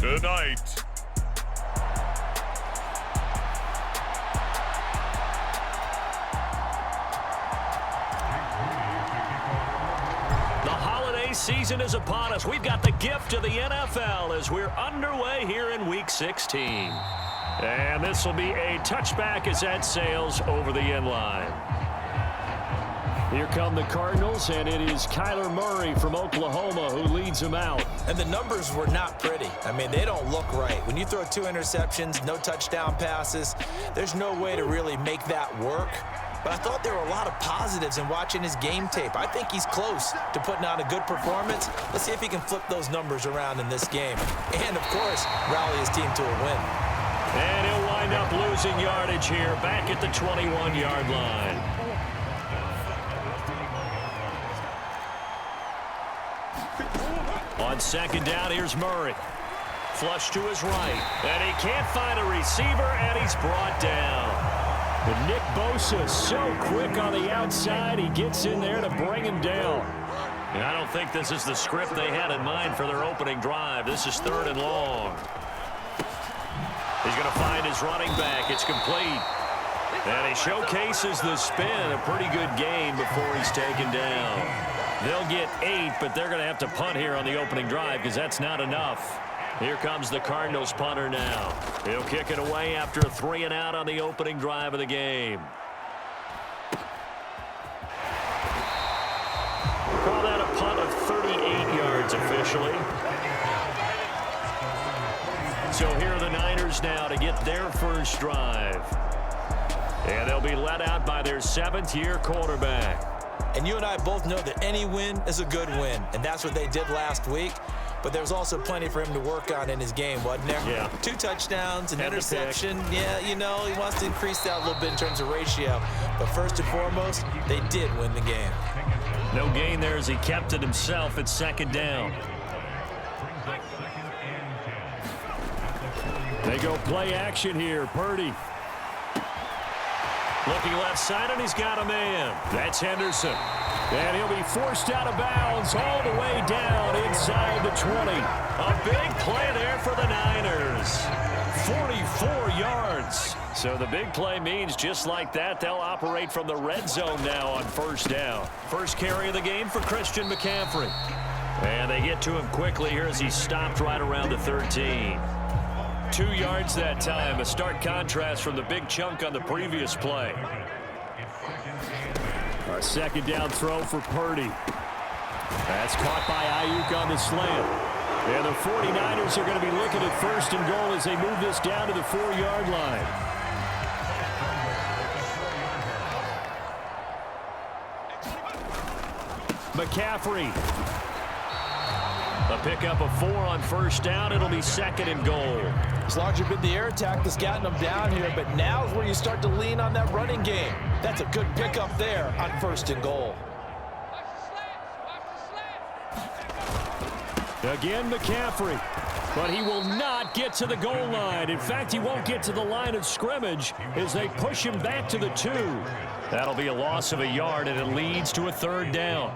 tonight. The holiday season is upon us. We've got the gift of the NFL as we're underway here in Week 16. And this will be a touchback as that sails over the end line. Here come the Cardinals, and it is Kyler Murray from Oklahoma who leads them out. And the numbers were not pretty. I mean, they don't look right. When you throw 2 interceptions, no touchdown passes, there's no way to really make that work. But I thought there were a lot of positives in watching his game tape. I think he's close to putting on a good performance. Let's see if he can flip those numbers around in this game. And, of course, rally his team to a win. And he'll wind up losing yardage here back at the 21-yard line. On second down, here's Murray. Flush to his right. And he can't find a receiver, and he's brought down. But Nick Bosa so quick on the outside, he gets in there to bring him down. And I don't think this is the script they had in mind for their opening drive. This is 3rd and long. He's going to find his running back. It's complete. And he showcases the spin. A pretty good game before he's taken down. They'll get 8, but they're going to have to punt here on the opening drive because that's not enough. Here comes the Cardinals punter now. He'll kick it away after a 3 and out on the opening drive of the game. Call that a punt of 38 yards officially. So here are the Niners now to get their first drive. And they'll be led out by their 7th-year quarterback. And you and I both know that any win is a good win, and that's what they did last week. But there was also plenty for him to work on in his game, wasn't there? Yeah. 2 touchdowns, an interception. Yeah, you know, he wants to increase that a little bit in terms of ratio. But first and foremost, they did win the game. No gain there as he kept it himself at 2nd down. They go play action here. Purdy. Looking left side, and he's got a man. That's Henderson. And he'll be forced out of bounds all the way down inside the 20. A big play there for the Niners. 44 yards. So the big play means just like that, they'll operate from the red zone now on 1st down. First carry of the game for Christian McCaffrey. And they get to him quickly here as he stopped right around the 13. 2 yards that time, a stark contrast from the big chunk on the previous play. A 2nd down throw for Purdy. That's caught by Ayuk on the slant. And the 49ers are going to be looking at 1st and goal as they move this down to the 4-yard line. McCaffrey. A pickup of 4 on 1st down. It'll be 2nd and goal. It's largely been the air attack that's gotten them down here, but now is where you start to lean on that running game. That's a good pickup there on 1st and goal. Again, McCaffrey. But he will not get to the goal line. In fact, he won't get to the line of scrimmage as they push him back to the 2. That'll be a loss of a yard, and it leads to a 3rd down.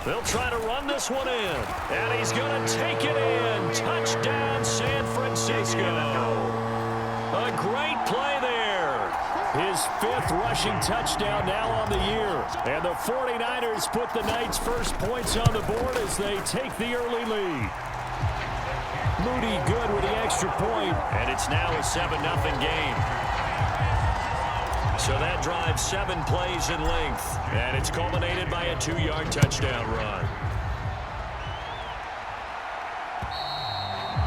They'll try to run this one in. And he's going to take it in. Touchdown, San Francisco. A great play there. His 5th rushing touchdown now on the year. And the 49ers put the Knights' first points on the board as they take the early lead. Moody good with the extra point. And it's now a 7-0 game. So that drives 7 plays in length. And it's culminated by a 2-yard touchdown run.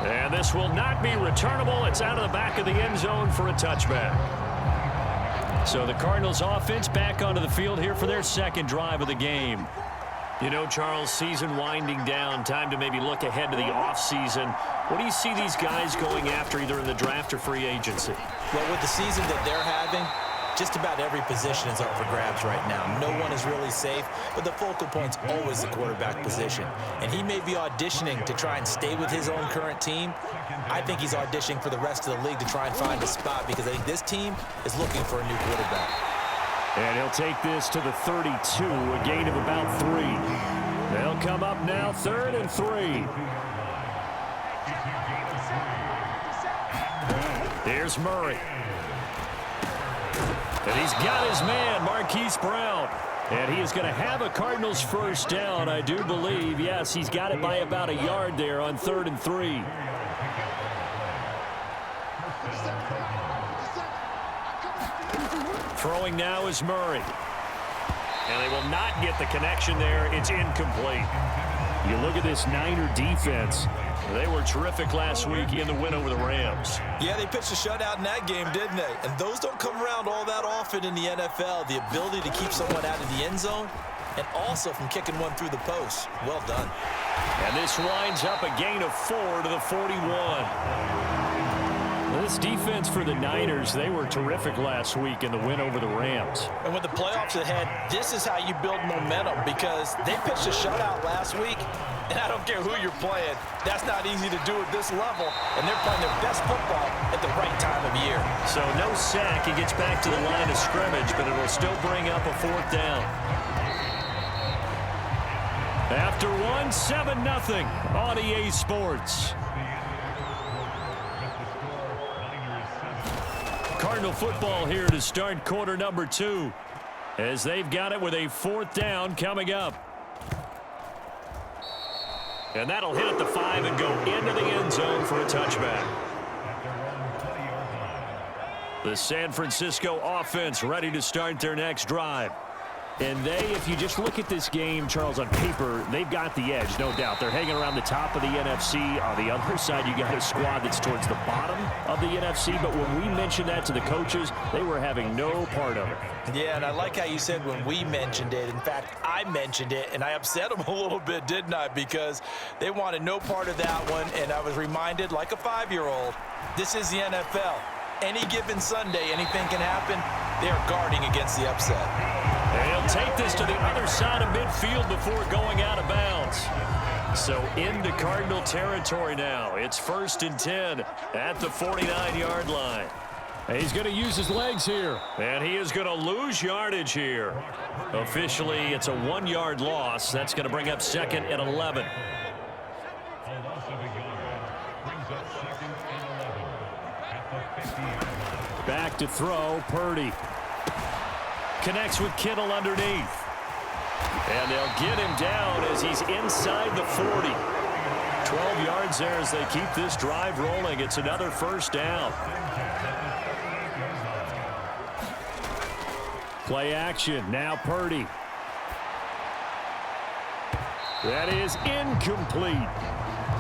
And this will not be returnable. It's out of the back of the end zone for a touchback. So the Cardinals offense back onto the field here for their 2nd drive of the game. You know, Charles, season winding down, time to maybe look ahead to the offseason. What do you see these guys going after either in the draft or free agency? Well, with the season that they're having, just about every position is up for grabs right now. No one is really safe, but the focal point's always the quarterback position. And he may be auditioning to try and stay with his own current team. I think he's auditioning for the rest of the league to try and find a spot because I think this team is looking for a new quarterback. And he'll take this to the 32, a gain of about 3. They'll come up now 3rd and 3. Here's Murray. And he's got his man, Marquise Brown. And he is going to have a Cardinals first down, I do believe. Yes, he's got it by about a yard there on 3rd and 3. Throwing now is Murray. And they will not get the connection there. It's incomplete. You look at this Niner defense. They were terrific last week in the win over the Rams. Yeah, they pitched a shutout in that game, didn't they? And those don't come around all that often in the NFL. The ability to keep someone out of the end zone and also from kicking one through the post. Well done. And this winds up a gain of 4 to the 41. This defense for the Niners, they were terrific last week in the win over the Rams. And with the playoffs ahead, this is how you build momentum because they pitched a shutout last week, and I don't care who you're playing. That's not easy to do at this level, and they're playing their best football at the right time of year. So no sack. He gets back to the line of scrimmage, but it will still bring up a 4th down. After 1, 7-0 on EA Sports. Cardinal football here to start quarter number 2 as they've got it with a 4th down coming up. And that'll hit at the 5 and go into the end zone for a touchback. The San Francisco offense ready to start their next drive. And they, if you just look at this game, Charles, on paper, they've got the edge, no doubt. They're hanging around the top of the NFC. On the other side, you got a squad that's towards the bottom of the NFC. But when we mentioned that to the coaches, they were having no part of it. Yeah, and I like how you said when we mentioned it. In fact, I mentioned it, and I upset them a little bit, didn't I? Because they wanted no part of that one, and I was reminded, like a 5-year-old, this is the NFL. Any given Sunday, anything can happen. They are guarding against the upset. And he'll take this to the other side of midfield before going out of bounds. So into Cardinal territory now. It's 1st and 10 at the 49-yard line. And he's going to use his legs here. And he is going to lose yardage here. Officially, it's a 1-yard loss. That's going to bring up 2nd and 11. Back to throw, Purdy. Connects with Kittle underneath. And they'll get him down as he's inside the 40. 12 yards there as they keep this drive rolling. It's another 1st down. Play action. Now Purdy. That is incomplete.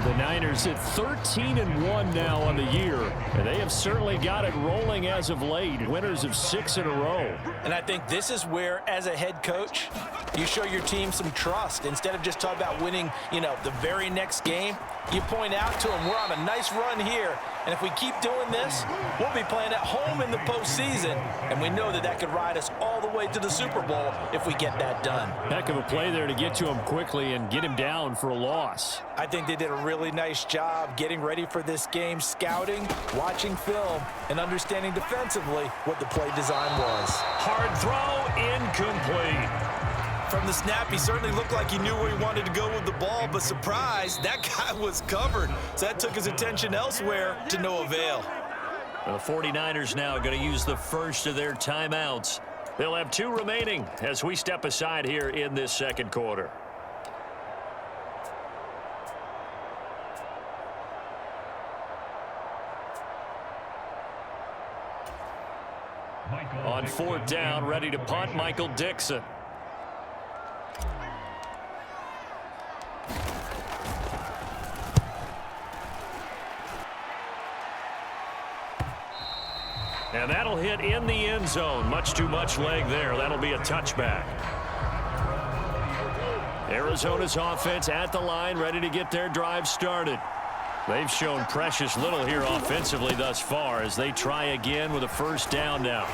The Niners at 13-1 now on the year, and they have certainly got it rolling as of late. Winners of 6 in a row. And I think this is where, as a head coach, you show your team some trust. Instead of just talking about winning, the very next game, you point out to them, we're on a nice run here, and if we keep doing this, we'll be playing at home in the postseason, and we know that that could ride us all the way to the Super Bowl if we get that done. Heck of a play there to get to him quickly and get him down for a loss. I think they did a really nice job getting ready for this game, scouting, watching film, and understanding defensively what the play design was. Hard throw, incomplete. From the snap, he certainly looked like he knew where he wanted to go with the ball, but surprise, that guy was covered. So that took his attention elsewhere to no avail. The 49ers now going to use the first of their timeouts. They'll have 2 remaining as we step aside here in this 2nd quarter. On 4th down, ready to punt, Michael Dixon. And that'll hit in the end zone. Much too much leg there. That'll be a touchback. Arizona's offense at the line, ready to get their drive started. They've shown precious little here offensively thus far as they try again with a 1st down now.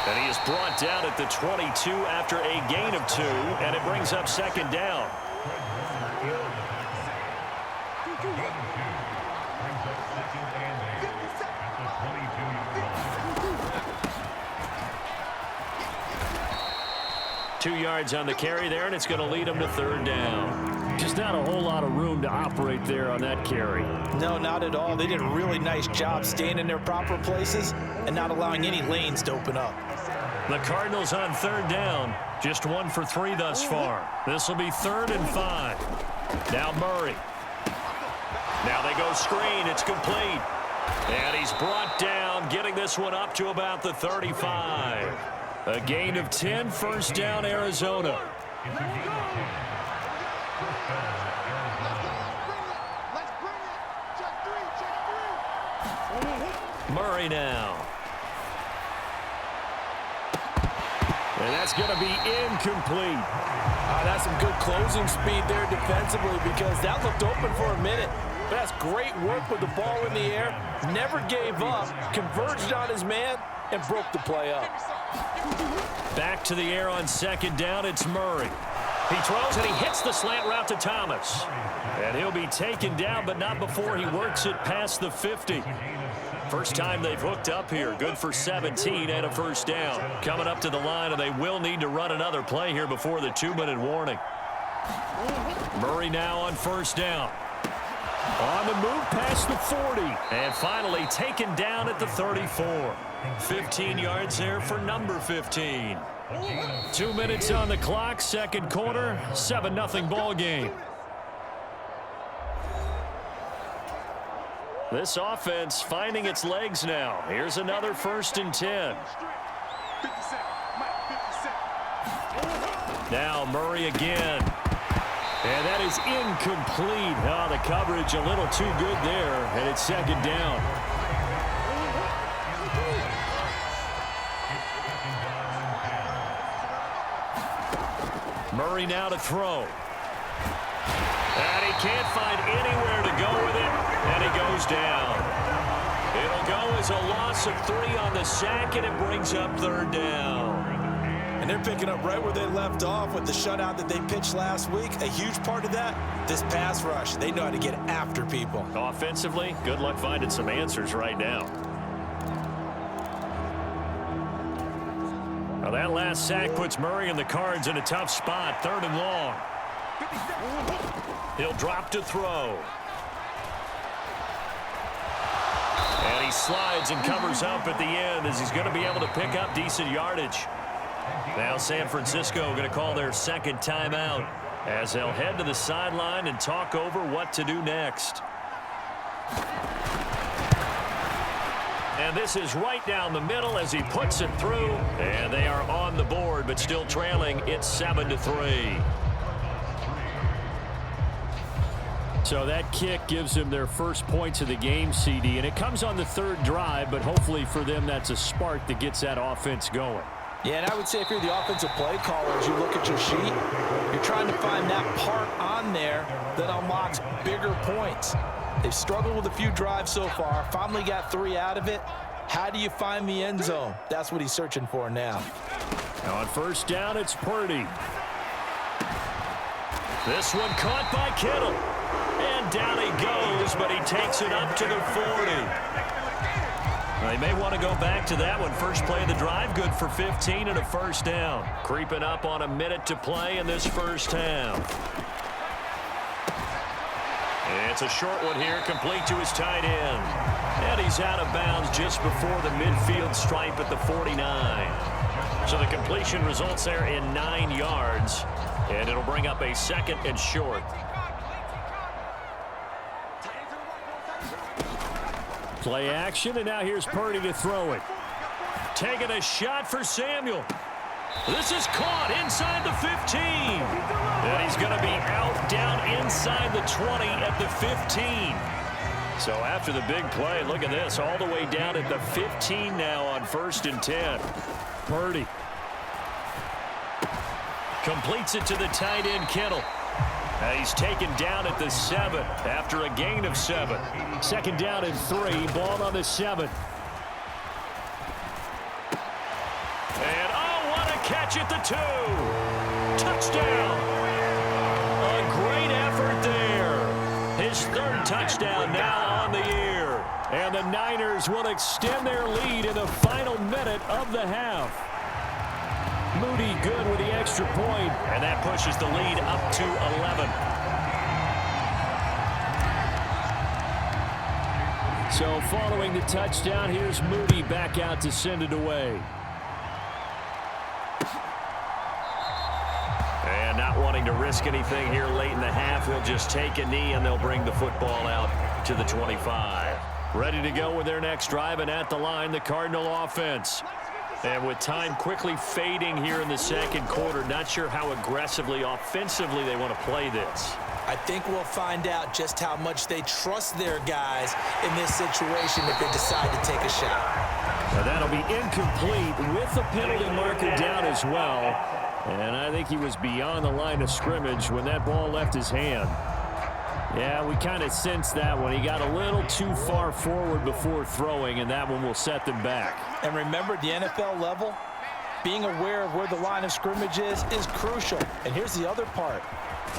And he is brought down at the 22 after a gain of 2, and it brings up 2nd down. 2 yards on the carry there, and it's going to lead them to 3rd down. Just not a whole lot of room to operate there on that carry. No, not at all. They did a really nice job staying in their proper places and not allowing any lanes to open up. The Cardinals on 3rd down. Just 1 for 3 thus far. This will be 3rd and 5. Now Murray. Now they go screen. It's complete. And he's brought down, getting this one up to about the 35. A gain of 10, 1st down, Arizona. Murray now. And that's going to be incomplete. That's some good closing speed there defensively because that looked open for a minute. But that's great work with the ball in the air. Never gave up, converged on his man, and broke the play up. Back to the air on 2nd down. It's Murray. He throws and he hits the slant route to Thomas. And he'll be taken down, but not before he works it past the 50. First time they've hooked up here. Good for 17 and a 1st down. Coming up to the line, and they will need to run another play here before the 2-minute warning. Murray now on 1st down. On the move past the 40. And finally taken down at the 34. 15 yards there for number 15. 2 minutes on the clock, 2nd quarter, 7-0 ball game. This offense finding its legs now. Here's another 1st and 10. Now Murray again. And that is incomplete. Oh, the coverage a little too good there, and it's 2nd down. Murray now to throw. And he can't find anywhere to go with it, and he goes down. It'll go as a loss of 3 on the sack, and it brings up 3rd down. And they're picking up right where they left off with the shutout that they pitched last week. A huge part of that, this pass rush. They know how to get after people. Offensively, good luck finding some answers right now. Now that last sack puts Murray and the Cards in a tough spot. 3rd and long. He'll drop to throw. And he slides and covers up at the end as he's going to be able to pick up decent yardage. Now San Francisco going to call their 2nd timeout as they'll head to the sideline and talk over what to do next. And this is right down the middle as he puts it through. And they are on the board, but still trailing. It's 7-3. So that kick gives them their first points of the game, CD. And it comes on the 3rd drive, but hopefully for them that's a spark that gets that offense going. Yeah, and I would say if you're the offensive play caller, as you look at your sheet, you're trying to find that part on there that unlocks bigger points. They've struggled with a few drives so far, finally got 3 out of it. How do you find the end zone? That's what he's searching for now. Now on 1st down, it's Purdy. This one caught by Kittle. And down he goes, but he takes it up to the 40. They may want to go back to that one. First play of the drive, good for 15 and a 1st down. Creeping up on a minute to play in this 1st half. It's a short one here, complete to his tight end. And he's out of bounds just before the midfield stripe at the 49. So the completion results there in 9 yards. And it'll bring up a 2nd and short. Play action, and now here's Purdy to throw it. Taking a shot for Samuel. This is caught inside the 15. And he's going to be out down inside the 20 at the 15. So after the big play, look at this, all the way down at the 15 now on 1st and 10. Purdy completes it to the tight end, Kittle. And he's taken down at the 7 after a gain of 7. 2nd down and 3, ball on the 7. And oh, what a catch at the 2. Touchdown. A great effort there. His 3rd touchdown now on the year. And the Niners will extend their lead in the final minute of the half. Moody good with the extra point, and that pushes the lead up to 11. So following the touchdown, here's Moody back out to send it away. And not wanting to risk anything here late in the half, he'll just take a knee and they'll bring the football out to the 25. Ready to go with their next drive, and at the line, the Cardinal offense. And with time quickly fading here in the second quarter, not sure how aggressively, offensively they want to play this. I think we'll find out just how much they trust their guys in this situation if they decide to take a shot. Now that'll be incomplete with the penalty marker down as well. And I think he was beyond the line of scrimmage when that ball left his hand. Yeah, we kind of sensed that one. He got a little too far forward before throwing, and that one will set them back. And remember, the NFL level, being aware of where the line of scrimmage is crucial. And here's the other part.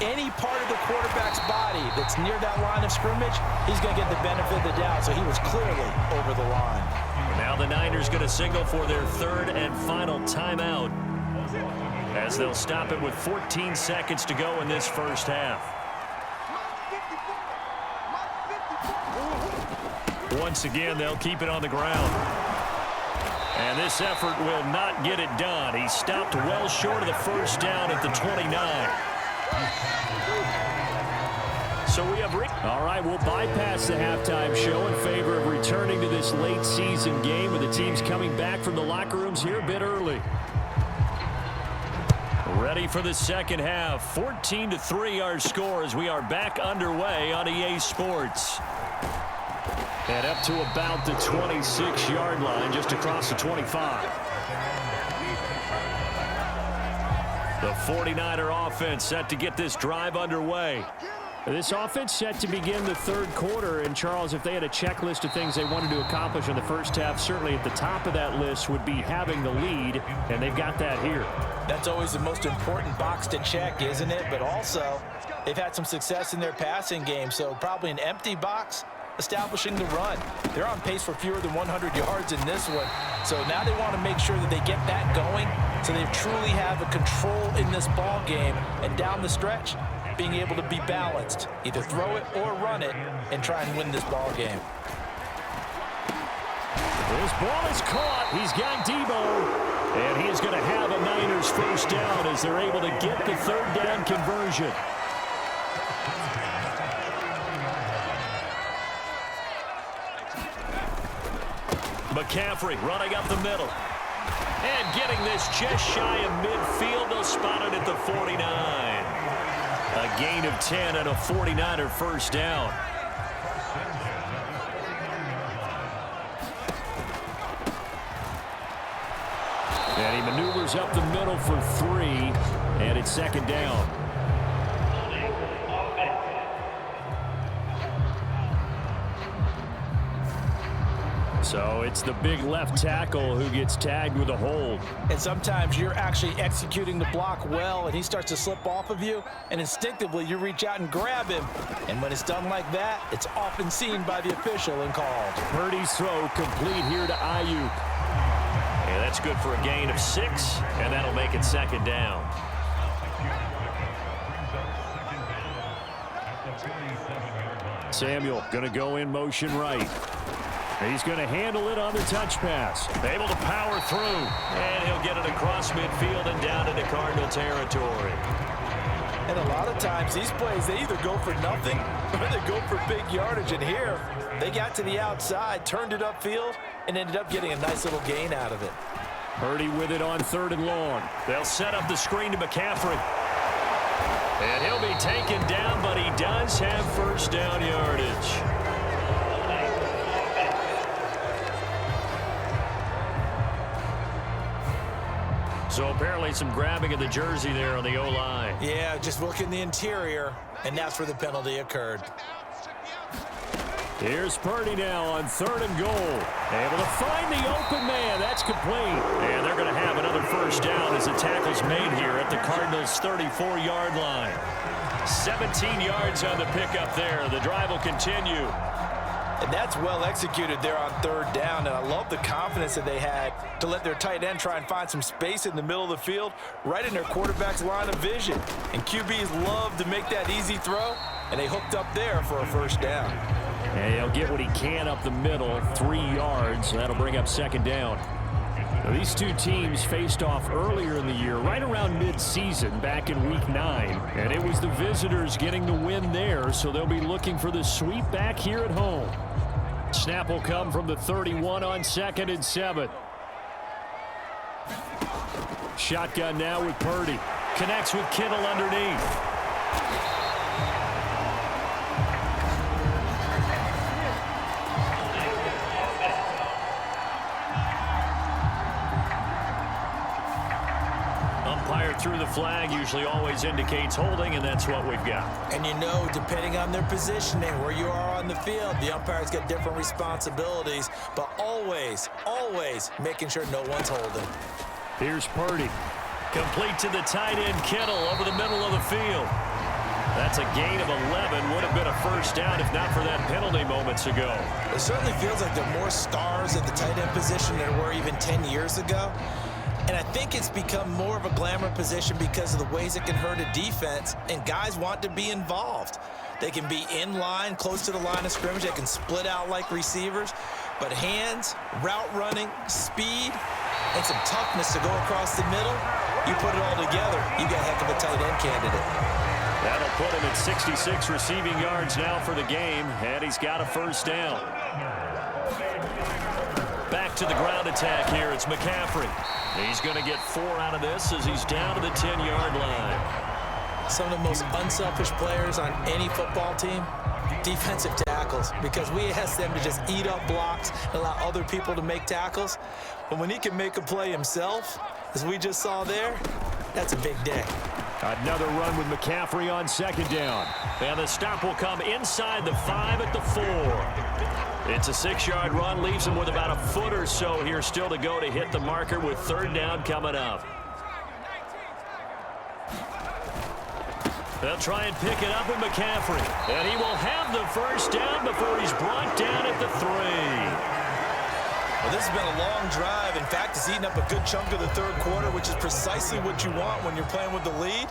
Any part of the quarterback's body that's near that line of scrimmage, he's going to get the benefit of the doubt. So he was clearly over the line. Now the Niners going to signal for their third and final timeout, as they'll stop it with 14 seconds to go in this first half. Once again, they'll keep it on the ground. And this effort will not get it done. He stopped well short of the first down at the 29. So we have... All right, we'll bypass the halftime show in favor of returning to this late season game with the teams coming back from the locker rooms here a bit early. Ready for the second half. 14-3 our score as we are back underway on EA Sports. And up to about the 26-yard line, just across the 25. The 49er offense set to get this drive underway. This offense set to begin the third quarter. And, Charles, if they had a checklist of things they wanted to accomplish in the first half, certainly at the top of that list would be having the lead, and they've got that here. That's always the most important box to check, isn't it? But also, they've had some success in their passing game, so probably an empty box establishing the run. They're on pace for fewer than 100 yards in this one. So now they want to make sure that they get that going so they truly have a control in this ball game, and down the stretch, being able to be balanced. Either throw it or run it and try and win this ball game. This ball is caught. He's got Debo. And he is going to have a Niners first down as they're able to get the third down conversion. McCaffrey running up the middle. And getting this just shy of midfield. They'll spot it at the 49. A gain of 10 and a 49er first down. And he maneuvers up the middle for 3, and it's second down. So it's the big left tackle who gets tagged with a hold. And sometimes you're actually executing the block well, and he starts to slip off of you, and instinctively you reach out and grab him. And when it's done like that, it's often seen by the official and called. Purdy's throw complete here to Ayuk. And that's good for a gain of 6, and that'll make it second down. Samuel going to go in motion right. He's going to handle it on the touch pass. Able to power through. And he'll get it across midfield and down into Cardinal territory. And a lot of times these plays, they either go for nothing or they go for big yardage. And here, they got to the outside, turned it upfield, and ended up getting a nice little gain out of it. Purdy with it on 3rd and long. They'll set up the screen to McCaffrey. And he'll be taken down, but he does have first down yardage. So apparently some grabbing of the jersey there on the O-line. Yeah, just working the interior, and that's where the penalty occurred. Here's Purdy now on 3rd and goal. Able to find the open man. That's complete. And they're going to have another first down as the tackle's made here at the Cardinals' 34-yard line. 17 yards on the pickup there. The drive will continue. And that's well executed there on third down. And I love the confidence that they had to let their tight end try and find some space in the middle of the field, right in their quarterback's line of vision. And QBs love to make that easy throw, and they hooked up there for a first down. And he'll get what he can up the middle, 3 yards. That'll bring up second down. Now, these two teams faced off earlier in the year, right around mid-season, back in Week 9. And it was the visitors getting the win there, so they'll be looking for the sweep back here at home. Snap will come from the 31 on 2nd and 7. Shotgun now with Purdy. Connects with Kittle underneath. Through the flag usually always indicates holding, and that's what we've got. And you know, depending on their positioning, where you are on the field, the umpires get different responsibilities, but always making sure no one's holding. Here's Purdy. Complete to the tight end, Kittle, over the middle of the field. That's a gain of 11. Would have been a first down if not for that penalty moments ago. It certainly feels like there are more stars at the tight end position than there were even 10 years ago. And I think it's become more of a glamour position because of the ways it can hurt a defense, and guys want to be involved. They can be in line, close to the line of scrimmage. They can split out like receivers. But hands, route running, speed, and some toughness to go across the middle, you put it all together, you got a heck of a tight end candidate. That'll put him at 66 receiving yards now for the game, and he's got a first down. Back to the ground attack here. It's McCaffrey. He's going to get 4 out of this as he's down to the 10-yard line. Some of the most unselfish players on any football team, defensive tackles, because we ask them to just eat up blocks and allow other people to make tackles. But when he can make a play himself, as we just saw there, that's a big day. Another run with McCaffrey on second down. And the stop will come inside the 5 at the 4. It's a 6-yard run, leaves him with about a foot or so here still to go to hit the marker with third down coming up. They'll try and pick it up with McCaffrey. And he will have the first down before he's brought down at the 3. Well, this has been a long drive. In fact, it's eaten up a good chunk of the third quarter, which is precisely what you want when you're playing with the lead.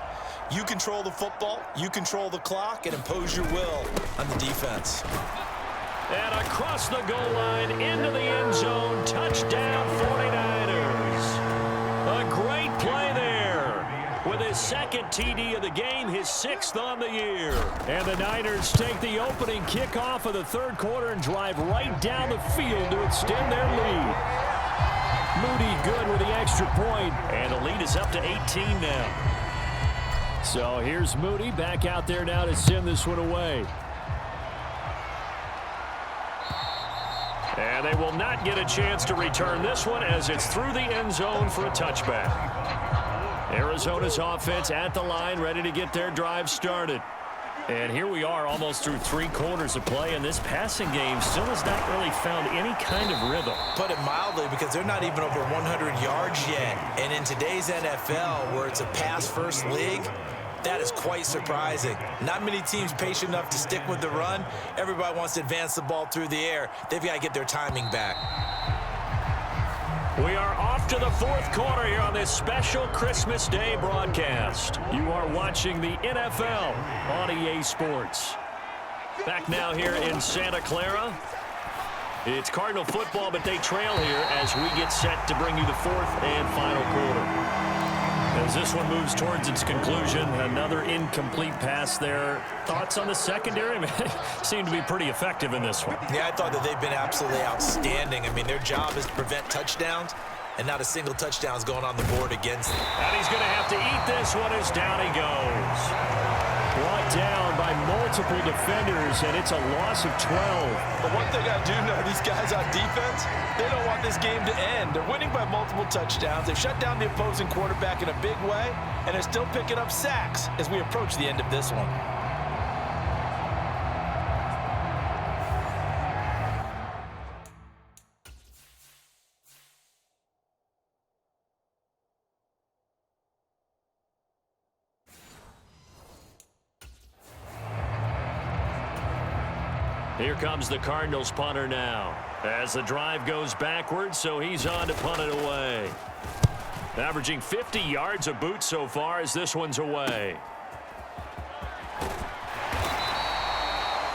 You control the football, you control the clock, and impose your will on the defense. And across the goal line, into the end zone, touchdown 49ers. A great play there. With his second TD of the game, his 6th on the year. And the Niners take the opening kickoff of the third quarter and drive right down the field to extend their lead. Moody good with the extra point, and the lead is up to 18 now. So here's Moody back out there now to send this one away. And they will not get a chance to return this one as it's through the end zone for a touchback. Arizona's offense at the line, ready to get their drive started. And here we are almost through 3 quarters of play, and this passing game still has not really found any kind of rhythm. Put it mildly, because they're not even over 100 yards yet. And in today's NFL, where it's a pass-first league, that is quite surprising. Not many teams patient enough to stick with the run. Everybody wants to advance the ball through the air. They've got to get their timing back. We are off to the fourth quarter here on this special Christmas Day broadcast. You are watching the NFL on EA Sports. Back now here in Santa Clara. It's Cardinal football, but they trail here as we get set to bring you the fourth and final quarter. As this one moves towards its conclusion, another incomplete pass there. Thoughts on the secondary? Seem to be pretty effective in this one. Yeah, I thought that they've been absolutely outstanding. I mean, their job is to prevent touchdowns, and not a single touchdown is going on the board against them. And he's going to have to eat this one as down he goes. Brought down by multiple defenders, and it's a loss of 12. But one thing I do know, these guys on defense, they don't want this game to end. They're winning by multiple touchdowns. They've shut down the opposing quarterback in a big way, and they're still picking up sacks as we approach the end of this one. Here comes the Cardinals punter now. As the drive goes backwards, so he's on to punt it away. Averaging 50 yards a boot so far as this one's away.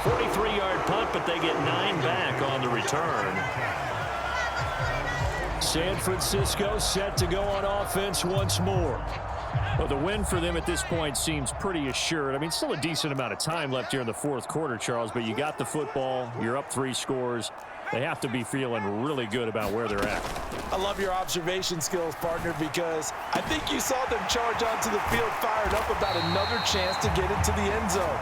43-yard punt, but they get 9 back on the return. San Francisco set to go on offense once more. Well, the win for them at this point seems pretty assured. I mean, still a decent amount of time left here in the fourth quarter, Charles, but you got the football. You're up 3 scores. They have to be feeling really good about where they're at. I love your observation skills, partner, because I think you saw them charge onto the field fired up about another chance to get into the end zone.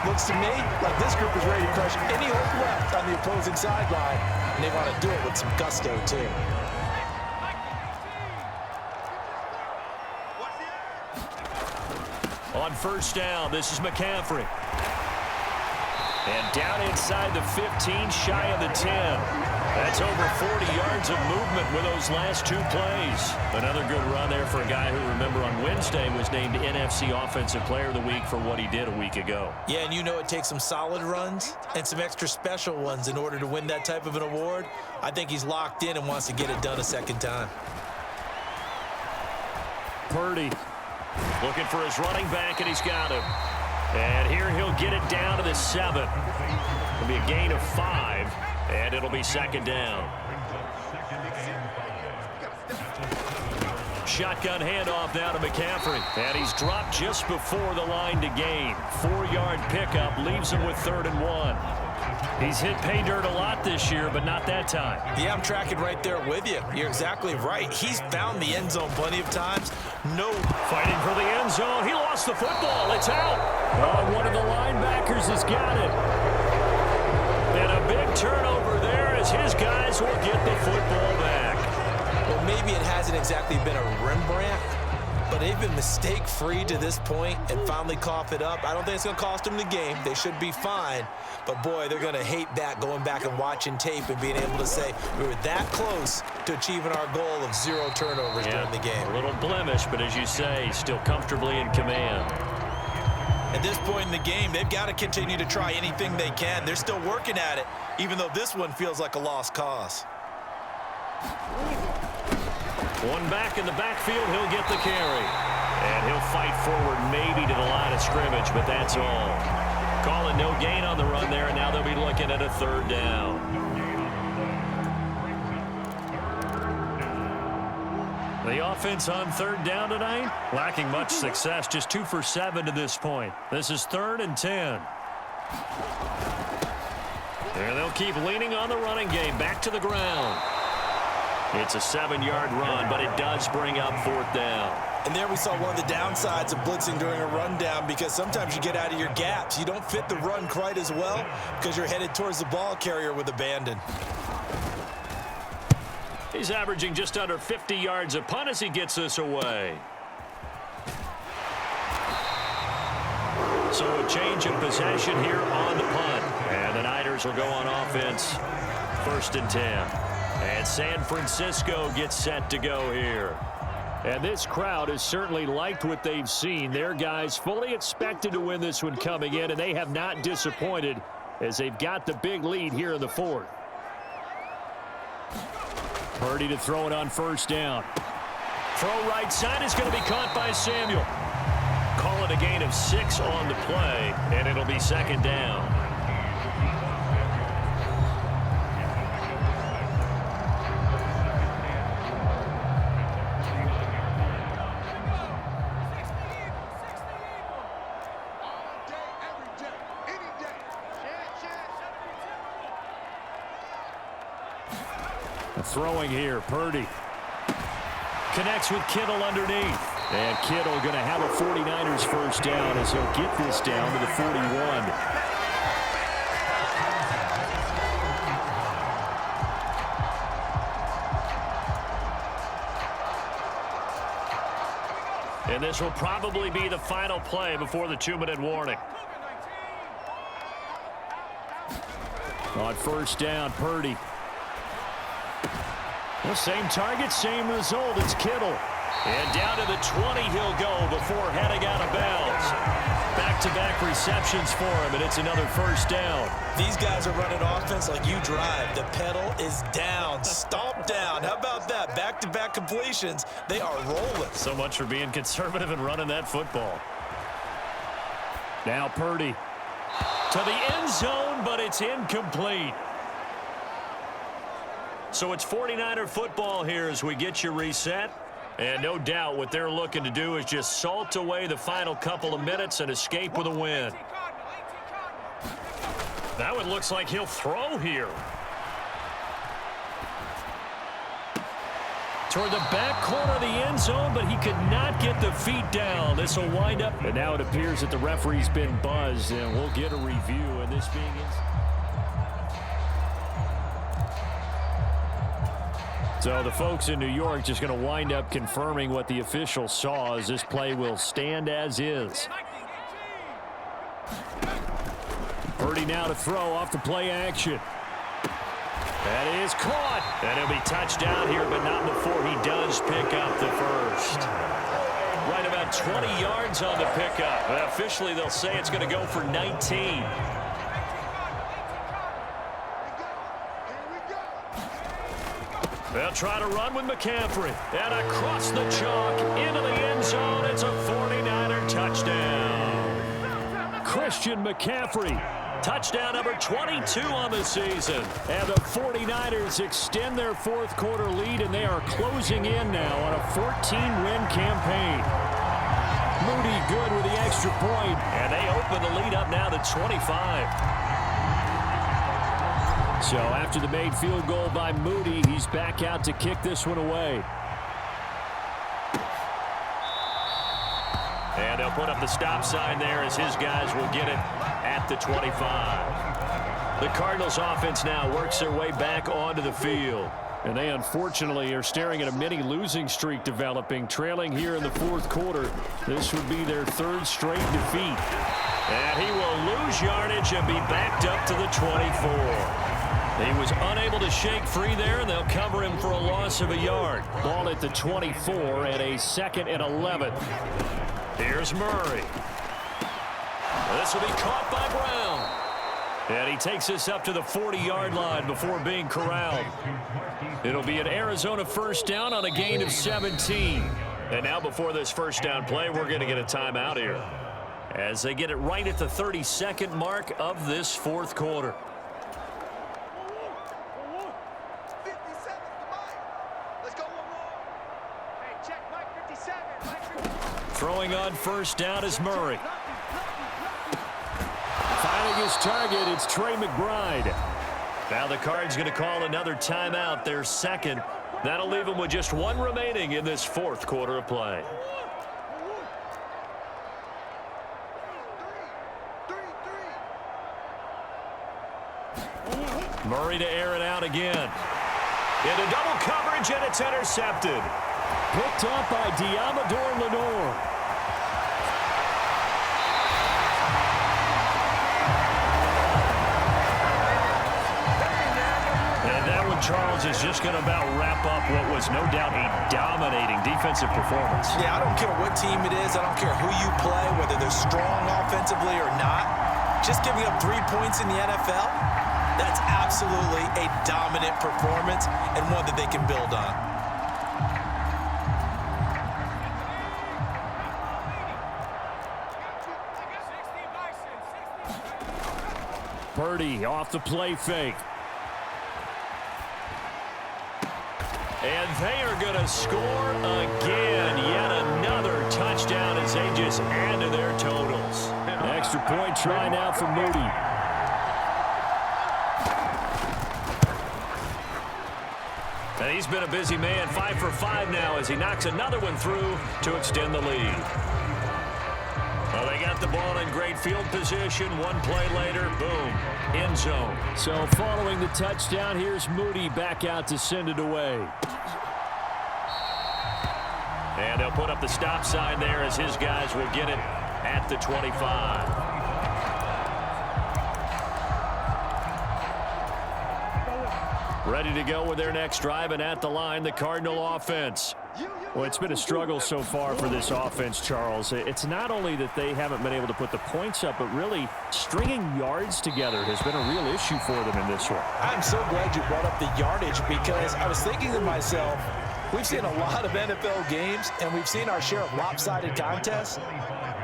Looks to me like this group is ready to crush any hope left on the opposing sideline, and they want to do it with some gusto, too. On first down, this is McCaffrey. And down inside the 15, shy of the 10. That's over 40 yards of movement with those last 2 plays. Another good run there for a guy who, remember, on Wednesday was named NFC Offensive Player of the Week for what he did a week ago. Yeah, and you know it takes some solid runs and some extra special ones in order to win that type of an award. I think he's locked in and wants to get it done a second time. Purdy looking for his running back, and he's got him. And here he'll get it down to the 7. It'll be a gain of 5, and it'll be second down. Shotgun handoff now to McCaffrey. And he's dropped just before the line to gain. 4-yard pickup leaves him with 3rd and 1. He's hit pay dirt a lot this year, but not that time. Yeah, I'm tracking right there with you. You're exactly right. He's found the end zone plenty of times. No. Fighting for the end zone. He lost the football. It's out. Oh, one of the linebackers has got it. And a big turnover there as his guys will get the football back. Well, maybe it hasn't exactly been a Rembrandt, but they've been mistake-free to this point and finally cough it up. I don't think it's going to cost them the game. They should be fine. But, boy, they're going to hate that, going back and watching tape and being able to say we were that close to achieving our goal of 0 turnovers during the game. A little blemish, but as you say, still comfortably in command. At this point in the game, they've got to continue to try anything they can. They're still working at it, even though this one feels like a lost cause. One back in the backfield, he'll get the carry. And he'll fight forward maybe to the line of scrimmage, but that's all. Calling no gain on the run there, and now they'll be looking at a 3rd down. The offense on 3rd down tonight, lacking much success, just 2 for 7 to this point. This is 3rd and 10. And they'll keep leaning on the running game, back to the ground. It's a 7-yard run, but it does bring up 4th down. And there we saw one of the downsides of blitzing during a rundown, because sometimes you get out of your gaps. You don't fit the run quite as well because you're headed towards the ball carrier with abandon. He's averaging just under 50 yards a punt as he gets this away. So a change of possession here on the punt. And the Niners will go on offense. 1st and 10. And San Francisco gets set to go here. And this crowd has certainly liked what they've seen. Their guys fully expected to win this one coming in, and they have not disappointed as they've got the big lead here in the 4th. Purdy to throw it on 1st down. Throw right side is going to be caught by Samuel. Call it a gain of 6 on the play, and it'll be 2nd down. Throwing here, Purdy. Connects with Kittle underneath. And Kittle going to have a 49ers 1st down as he'll get this down to the 41. And this will probably be the final play before the 2-minute warning. On 1st down, Purdy. Well, same target, same result. It's Kittle. And down to the 20 he'll go before heading out of bounds. Back-to-back receptions for him, and it's another first down. These guys are running offense like you drive. The pedal is down, stomp down. How about that? Back-to-back completions. They are rolling. So much for being conservative and running that football. Now Purdy to the end zone, but it's incomplete. So it's 49er football here as we get you reset. And no doubt what they're looking to do is just salt away the final couple of minutes and escape with a win. Now it looks like he'll throw here. Toward the back corner of the end zone, but he could not get the feet down. This will wind up. And now it appears that the referee's been buzzed, and we'll get a review. And this being So the folks in New York just going to wind up confirming what the official saw, as this play will stand as is. Purdy now to throw off the play action. That is caught. And it'll be touchdown here, but not before he does pick up the first. Right about 20 yards on the pickup. But officially, they'll say it's going to go for 19. They'll try to run with McCaffrey. And across the chalk into the end zone. It's a 49er touchdown. Christian McCaffrey. Touchdown number 22 on the season. And the 49ers extend their fourth quarter lead, and they are closing in now on a 14-win campaign. Moody good with the extra point. And they open the lead up now to 25. So after the made field goal by Moody, he's back out to kick this one away. And they'll put up the stop sign there as his guys will get it at the 25. The Cardinals offense now works their way back onto the field. And they unfortunately are staring at a mini losing streak developing, trailing here in the fourth quarter. This would be their third straight defeat. And he will lose yardage and be backed up to the 24. He was unable to shake free there, and they'll cover him for a loss of a yard. Ball at the 24 and a 2nd and 11. Here's Murray. This will be caught by Brown. And he takes this up to the 40-yard line before being corralled. It'll be an Arizona first down on a gain of 17. And now before this first down play, we're going to get a timeout here, as they get it right at the 32nd mark of this fourth quarter. Throwing on first down is Murray. Finding his target, it's Trey McBride. Now the Cards going to call another timeout, their second. That'll leave them with just one remaining in this fourth quarter of play. Murray to air it out again. Into double coverage, and it's intercepted. Picked up by Diamador Lenore. And that one, Charles, is just going to about wrap up what was no doubt a dominating defensive performance. Yeah, I don't care what team it is. I don't care who you play, whether they're strong offensively or not. Just giving up 3 points in the NFL, that's absolutely a dominant performance and one that they can build on. Purdy off the play fake. And they are going to score again. Yet another touchdown as they just add to their totals. Extra point try now for Moody. And he's been a busy man, 5 for 5 now as he knocks another one through to extend the lead. Well, they got the ball in great field position. One play later, boom, end zone. So following the touchdown, here's Moody back out to send it away. And they'll put up the stop sign there as his guys will get it at the 25. Ready to go with their next drive, and at the line, the Cardinal offense. Well, it's been a struggle so far for this offense, Charles. It's not only that they haven't been able to put the points up, but really stringing yards together has been a real issue for them in this one. I'm so glad you brought up the yardage because I was thinking to myself, we've seen a lot of NFL games and we've seen our share of lopsided contests,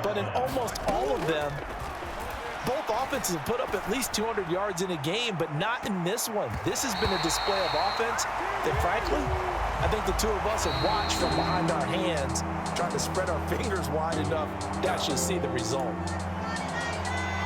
but in almost all of them, both offenses have put up at least 200 yards in a game, but not in this one. This has been a display of offense that, frankly, I think the two of us have watched from behind our hands, trying to spread our fingers wide enough to actually see the result.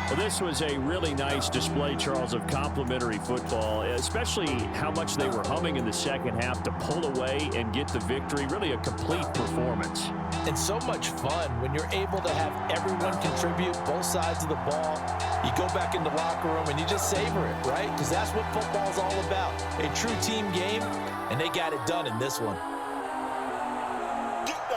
Well, this was a really nice display, Charles, of complimentary football, especially how much they were humming in the second half to pull away and get the victory. Really a complete performance. And so much fun when you're able to have everyone contribute both sides of the ball. You go back in the locker room and you just savor it, right? Because that's what football's all about. A true team game, and they got it done in this one.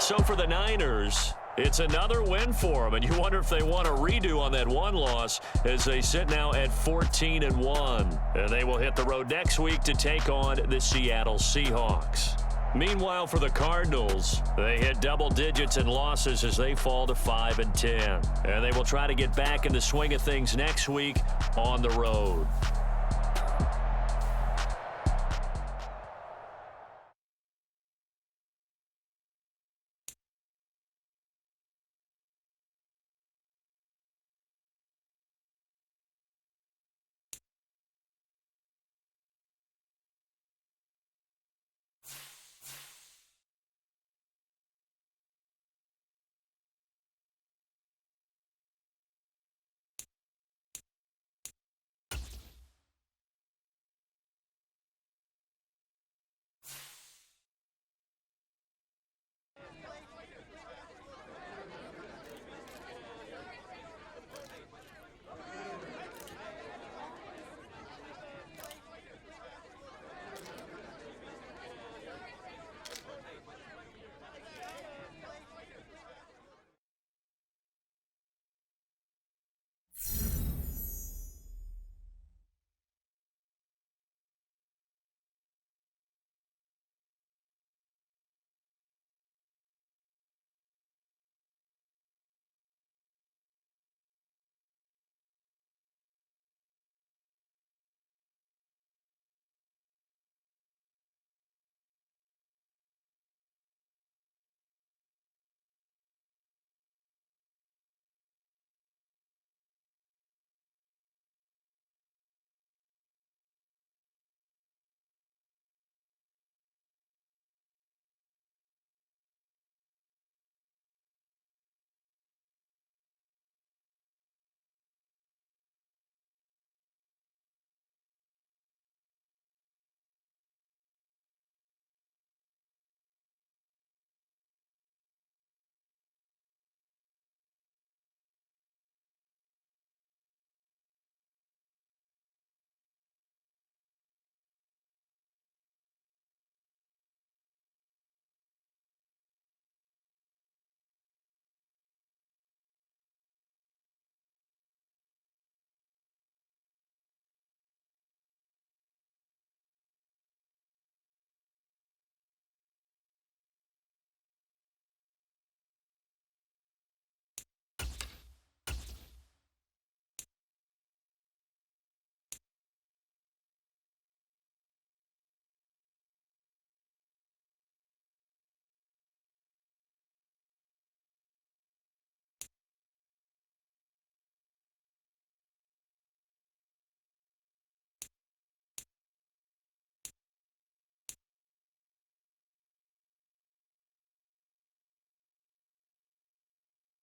So for the Niners, it's another win for them, and you wonder if they want a redo on that one loss as they sit now at 14-1. And they will hit the road next week to take on the Seattle Seahawks. Meanwhile, for the Cardinals, they hit double digits in losses as they fall to 5-10. And they will try to get back in the swing of things next week on the road.